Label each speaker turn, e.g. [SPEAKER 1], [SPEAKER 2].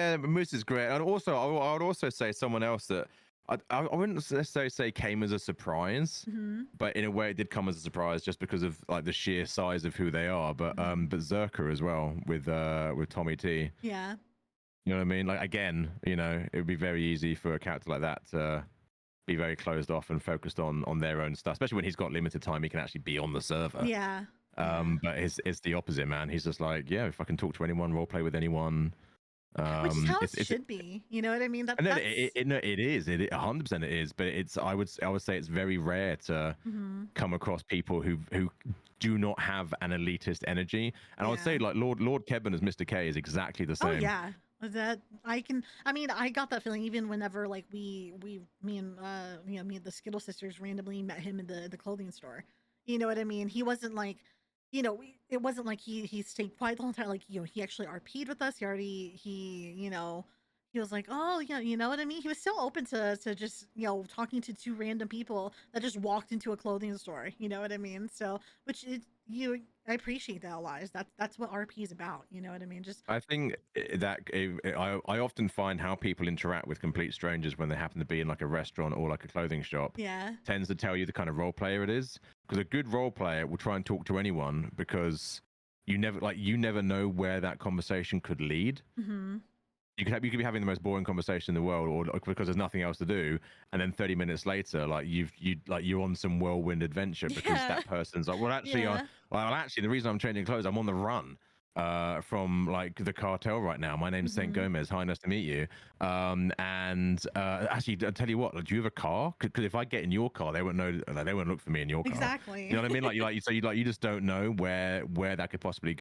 [SPEAKER 1] Yeah, Moose is great, and also I would also say someone else that I wouldn't necessarily say came as a surprise, but in a way it did come as a surprise just because of like the sheer size of who they are. But Zerkaa as well with Tommy T.
[SPEAKER 2] Yeah.
[SPEAKER 1] You know what I mean? Like again, you know, it would be very easy for a character like that to be very closed off and focused on their own stuff, especially when he's got limited time. He can actually be on the server.
[SPEAKER 2] Yeah.
[SPEAKER 1] But it's the opposite, man. He's just like, yeah, if I can talk to anyone, role play with anyone.
[SPEAKER 2] Which is how it should be. You know what I mean?
[SPEAKER 1] No, it is. It 100% it is. But it's I would say it's very rare to come across people who do not have an elitist energy. And I would say like LordKebun as Mr. K is exactly the same.
[SPEAKER 2] Oh yeah. That I got that feeling even whenever like me and the Skittle sisters randomly met him in the clothing store. You know what I mean? He wasn't like, you know, it wasn't like he stayed quiet the whole time. Like, you know, he actually RP'd with us. He was like, oh yeah, you know what I mean? He was still open to just, you know, talking to two random people that just walked into a clothing store. You know what I mean? So, I appreciate that a lot. That's what RP is about. You know what I mean? Just
[SPEAKER 1] I think that I often find how people interact with complete strangers when they happen to be in like a restaurant or like a clothing shop tends to tell you the kind of role player it is. Because a good role player will try and talk to anyone because you never know where that conversation could lead. You could be having the most boring conversation in the world, or because there's nothing else to do, and then 30 minutes later, like you're on some whirlwind adventure because that person's like, well, actually, the reason I'm changing clothes, I'm on the run from like the cartel right now. My name's Saint Gomez. Hi, nice to meet you. Actually, I'll tell you what. Do you have a car? Because if I get in your car, they won't know. They won't look for me in your car.
[SPEAKER 2] Exactly.
[SPEAKER 1] You know what I mean? So you just don't know where that could possibly